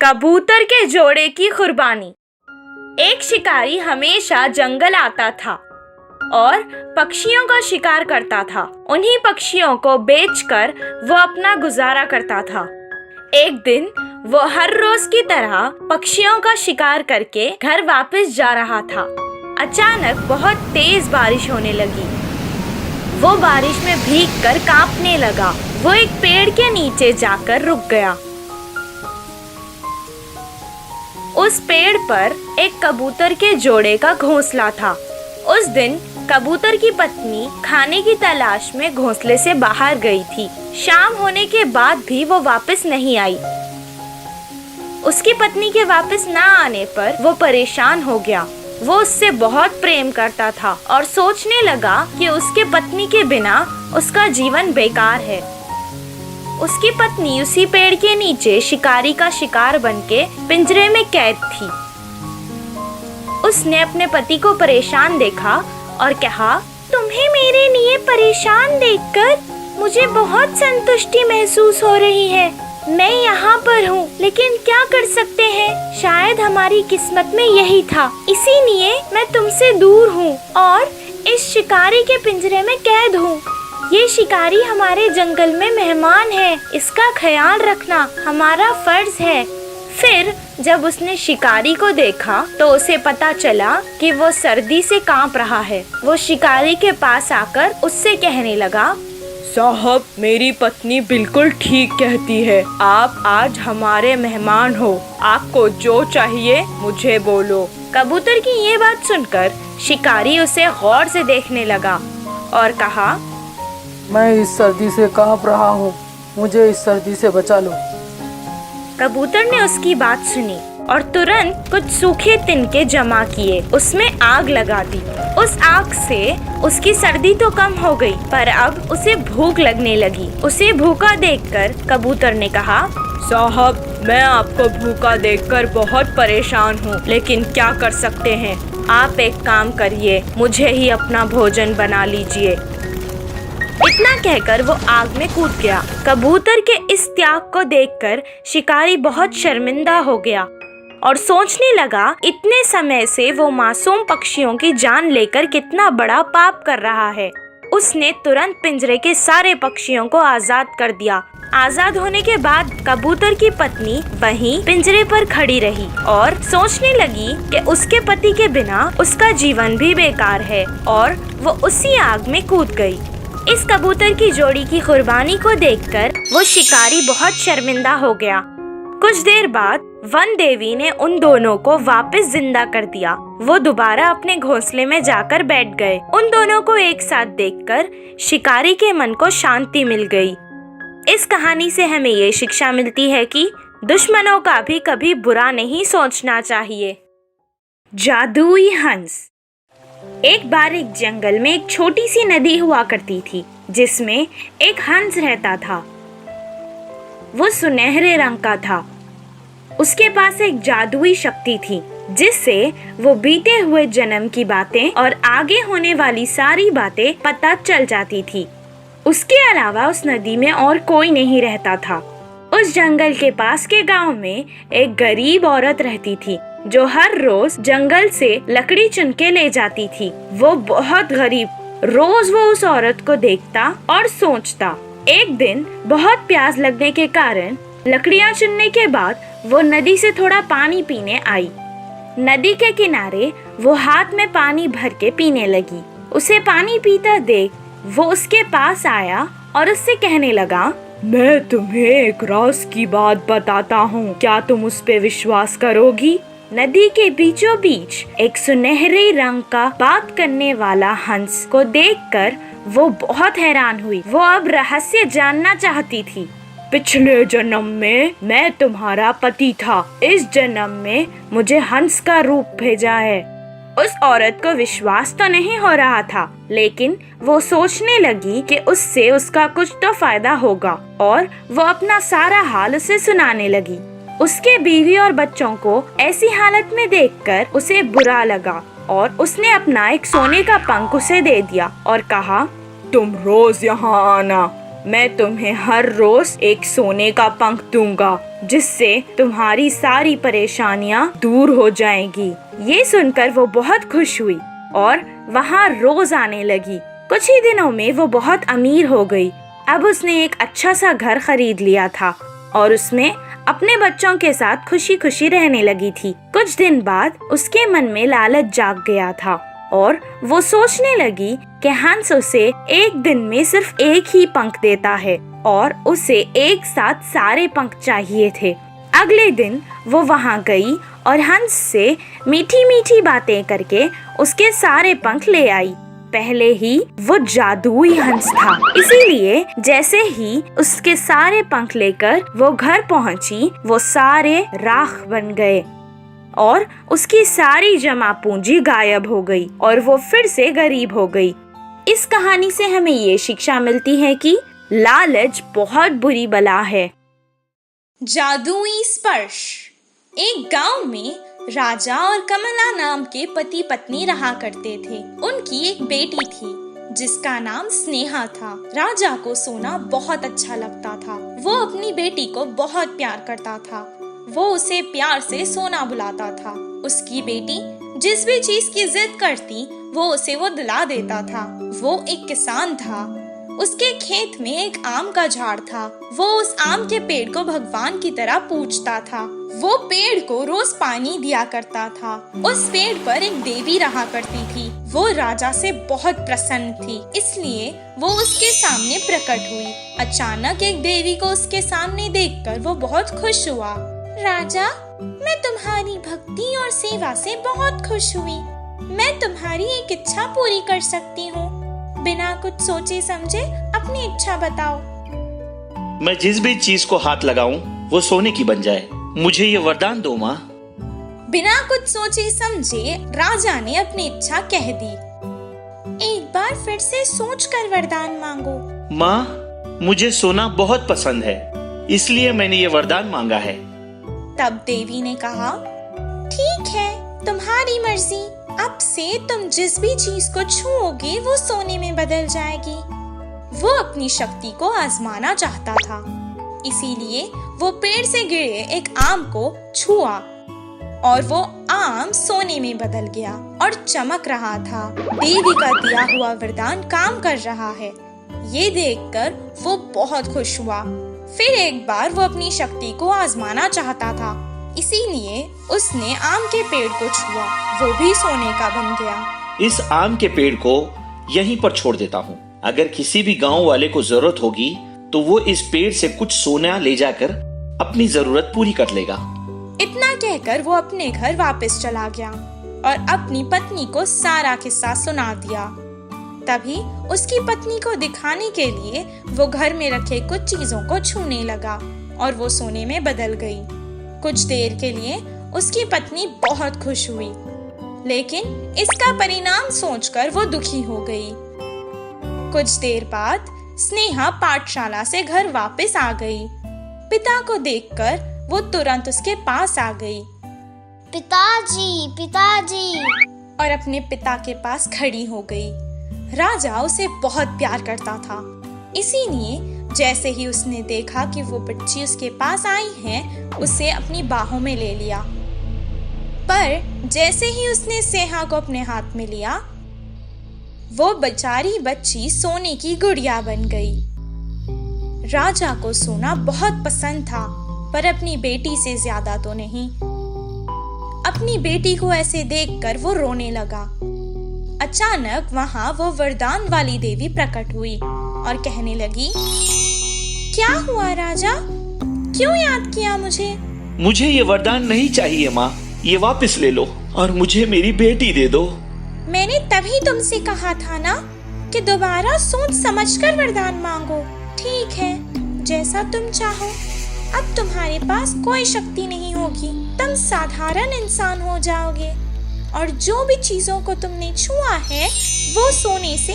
कबूतर के जोड़े की कुर्बानी। एक शिकारी हमेशा जंगल आता था और पक्षियों का शिकार करता था। उन्हीं पक्षियों को बेचकर वो अपना गुजारा करता था। एक दिन वो हर रोज की तरह पक्षियों का शिकार करके घर वापस जा रहा था। अचानक बहुत तेज बारिश होने लगी। वो बारिश में भीगकर कांपने लगा। वो एक पेड़ के नीचे जाकर रुक गया। उस पेड़ पर एक कबूतर के जोड़े का घोंसला था। उस दिन कबूतर की पत्नी खाने की तलाश में घोंसले से बाहर गई थी। शाम होने के बाद भी वो वापस नहीं आई। उसकी पत्नी के वापस ना आने पर वो परेशान हो गया। वो उससे बहुत प्रेम करता था और सोचने लगा कि उसके पत्नी के बिना उसका जीवन बेकार है। उसकी पत्नी उसी पेड़ के नीचे शिकारी का शिकार बनके पिंजरे में कैद थी। उसने अपने पति को परेशान देखा और कहा, तुम्हें मेरे लिए परेशान देखकर मुझे बहुत संतुष्टि महसूस हो रही है। मैं यहाँ पर हूँ, लेकिन क्या कर सकते हैं, शायद हमारी किस्मत में यही था। इसीलिए मैं तुमसे दूर हूँ और इस शिकारी के पिंजरे में कैद हूँ। ये शिकारी हमारे जंगल में मेहमान है, इसका ख्याल रखना हमारा फर्ज है। फिर जब उसने शिकारी को देखा तो उसे पता चला कि वो सर्दी से कांप रहा है। वो शिकारी के पास आकर उससे कहने लगा, साहब, मेरी पत्नी बिल्कुल ठीक कहती है। आप आज हमारे मेहमान हो। आपको जो चाहिए मुझे बोलो। कबूतर की ये बात सुनकर शिकारी उसे गौर से देखने लगा और कहा, मैं इस सर्दी से कांप रहा हूँ, मुझे इस सर्दी से बचा लो। कबूतर ने उसकी बात सुनी और तुरंत कुछ सूखे तिनके जमा किए, उसमें आग लगा दी। उस आग से उसकी सर्दी तो कम हो गई, पर अब उसे भूख लगने लगी। उसे भूखा देखकर कबूतर ने कहा, साहब, मैं आपको भूखा देखकर बहुत परेशान हूँ, लेकिन क्या कर सकते हैं। आप एक काम करिए, मुझे ही अपना भोजन बना लीजिए। इतना कहकर वो आग में कूद गया। कबूतर के इस त्याग को देखकर शिकारी बहुत शर्मिंदा हो गया और सोचने लगा, इतने समय से वो मासूम पक्षियों की जान लेकर कितना बड़ा पाप कर रहा है। उसने तुरंत पिंजरे के सारे पक्षियों को आजाद कर दिया। आजाद होने के बाद कबूतर की पत्नी वहीं पिंजरे पर खड़ी रही और सोचने लगी कि उसके पति के बिना उसका जीवन भी बेकार है, और वो उसी आग में कूद गई। इस कबूतर की जोड़ी की कुर्बानी को देखकर वो शिकारी बहुत शर्मिंदा हो गया। कुछ देर बाद वन देवी ने उन दोनों को वापस जिंदा कर दिया। वो दोबारा अपने घोंसले में जाकर बैठ गए। उन दोनों को एक साथ देखकर शिकारी के मन को शांति मिल गई। इस कहानी से हमें ये शिक्षा मिलती है कि दुश्मनों का भी कभी बुरा नहीं सोचना चाहिए। जादुई हंस। एक बार एक जंगल में एक छोटी सी नदी हुआ करती थी, जिसमें एक हंस रहता था। वो सुनहरे रंग का था। उसके पास एक जादुई शक्ति थी, जिससे वो बीते हुए जन्म की बातें और आगे होने वाली सारी बातें पता चल जाती थी। उसके अलावा उस नदी में और कोई नहीं रहता था। उस जंगल के पास के गांव में एक गरीब औरत रहती थी, जो हर रोज जंगल से लकड़ी चुन के ले जाती थी। वो बहुत गरीब। रोज वो उस औरत को देखता और सोचता। एक दिन बहुत प्यास लगने के कारण लकड़ियां चुनने के बाद वो नदी से थोड़ा पानी पीने आई। नदी के किनारे वो हाथ में पानी भर के पीने लगी। उसे पानी पीता देख वो उसके पास आया और उससे कहने लगा, मैं तुम्हें एक राज की बात बताता हूँ, क्या तुम उस पे विश्वास करोगी? नदी के बीचों बीच एक सुनहरे रंग का बात करने वाला हंस को देखकर वो बहुत हैरान हुई। वो अब रहस्य जानना चाहती थी। पिछले जन्म में मैं तुम्हारा पति था, इस जन्म में मुझे हंस का रूप भेजा है। उस औरत को विश्वास तो नहीं हो रहा था, लेकिन वो सोचने लगी कि उससे उसका कुछ तो फायदा होगा, और वो अपना सारा हाल उसे सुनाने लगी। उसके बीवी और बच्चों को ऐसी हालत में देखकर उसे बुरा लगा और उसने अपना एक सोने का पंख उसे दे दिया और कहा, तुम रोज यहाँ आना, मैं तुम्हें हर रोज एक सोने का पंख दूंगा, जिससे तुम्हारी सारी परेशानियां दूर हो जाएंगी। ये सुनकर वो बहुत खुश हुई और वहाँ रोज आने लगी। कुछ ही दिनों में वो बहुत अमीर हो गई। अब उसने एक अच्छा सा घर खरीद लिया था और उसमें अपने बच्चों के साथ खुशी खुशी रहने लगी थी। कुछ दिन बाद उसके मन में लालच जाग गया था और वो सोचने लगी कि हंस उसे एक दिन में सिर्फ एक ही पंख देता है और उसे एक साथ सारे पंख चाहिए थे। अगले दिन वो वहाँ गई और हंस से मीठी मीठी बातें करके उसके सारे पंख ले आई। पहले ही वो जादुई हंस था, इसीलिए जैसे ही उसके सारे पंख लेकर वो घर पहुंची, वो सारे राख बन गए और उसकी सारी जमा पूंजी गायब हो गई और वो फिर से गरीब हो गई। इस कहानी से हमें ये शिक्षा मिलती है कि लालच बहुत बुरी बला है। जादुई स्पर्श। एक गांव में राजा और कमला नाम के पति पत्नी रहा करते थे। उनकी एक बेटी थी जिसका नाम स्नेहा था। राजा को सोना बहुत अच्छा लगता था। वो अपनी बेटी को बहुत प्यार करता था। वो उसे प्यार से सोना बुलाता था। उसकी बेटी जिस भी चीज की जिद करती वो उसे वो दिला देता था। वो एक किसान था। उसके खेत में एक आम का झाड़ था। वो उस आम के पेड़ को भगवान की तरह पूजता था। वो पेड़ को रोज पानी दिया करता था। उस पेड़ पर एक देवी रहा करती थी। वो राजा से बहुत प्रसन्न थी, इसलिए वो उसके सामने प्रकट हुई। अचानक एक देवी को उसके सामने देखकर वो बहुत खुश हुआ। राजा, मैं तुम्हारी भक्ति और सेवा से बहुत खुश हुई। मैं तुम्हारी एक इच्छा पूरी कर सकती हूँ। बिना कुछ सोचे समझे अपनी इच्छा बताओ। मैं जिस भी चीज को हाथ लगाऊं वो सोने की बन जाए। मुझे ये वरदान दो माँ। बिना कुछ सोचे समझे राजा ने अपनी इच्छा कह दी। एक बार फिर से सोचकर वरदान मांगो। माँ, मुझे सोना बहुत पसंद है, इसलिए मैंने ये वरदान मांगा है। तब देवी ने कहा, ठीक है, तुम्हारी मर्जी। अब से तुम जिस भी चीज को छूओगे वो सोने में बदल जाएगी। वो अपनी शक्ति को आजमाना चाहता था, इसीलिए वो पेड़ से गिरे एक आम को छुआ और वो आम सोने में बदल गया और चमक रहा था। देवी का दिया हुआ वरदान काम कर रहा है। ये देखकर वो बहुत खुश हुआ। फिर एक बार वो अपनी शक्ति को आजमाना चाहता था, इसीलिए उसने आम के पेड़ को छुआ। वो भी सोने का बन गया। इस आम के पेड़ को यहीं पर छोड़ देता हूँ। अगर किसी भी गांव वाले को जरूरत होगी तो वो इस पेड़ से कुछ सोना ले जाकर अपनी जरूरत पूरी कर लेगा। इतना कहकर वो अपने घर वापस चला गया और अपनी पत्नी को सारा किस्सा सुना दिया। तभी उसकी पत्नी को दिखाने के लिए वो घर में रखे कुछ चीजों को छूने लगा और वो सोने में बदल गई। कुछ देर के लिए उसकी पत्नी बहुत खुश हुई, लेकिन इसका परिणाम सोचकर वो दुखी हो गई। कुछ देर बाद स्नेहा पाठशाला से घर वापस आ गई। पिता को देखकर वो तुरंत उसके पास आ गई। पिताजी, पिताजी, और अपने पिता के पास खड़ी हो गई। राजा उसे बहुत प्यार करता था, इसीलिए जैसे ही उसने देखा कि वो बच्ची उसके पास आई है, उसे अपनी बाहों में ले लिया। पर जैसे ही उसने स्नेहा को अपने हाथ में लिया, वो बेचारी बच्ची सोने की गुड़िया बन गई। राजा को सोना बहुत पसंद था, पर अपनी बेटी से ज्यादा तो नहीं। अपनी बेटी को ऐसे देखकर वो रोने लगा। अचानक वहाँ वो वरदान वाली देवी प्रकट हुई और कहने लगी, क्या हुआ राजा, क्यों याद किया मुझे? मुझे ये वरदान नहीं चाहिए माँ, ये वापस ले लो और मुझे मेरी बेटी दे दो। मैंने तभी तुमसे कहा था ना कि दोबारा सोच समझकर वरदान मांगो। ठीक है, जैसा तुम चाहो। अब तुम्हारे पास कोई शक्ति नहीं होगी, तुम साधारण इंसान हो जाओगे और जो भी चीजों को तुमने छुआ है वो सोने से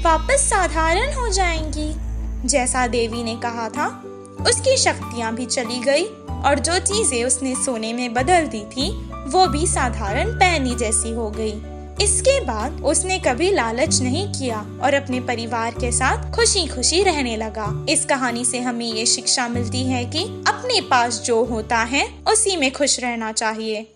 वापस साधारण हो जाएंगी। जैसा देवी ने कहा था, उसकी शक्तियां भी चली गई और जो चीजें उसने सोने में बदल दी थी वो भी साधारण पैनी जैसी हो गई। इसके बाद उसने कभी लालच नहीं किया और अपने परिवार के साथ खुशी खुशी रहने लगा। इस कहानी से हमें ये शिक्षा मिलती है कि अपने पास जो होता है उसी में खुश रहना चाहिए।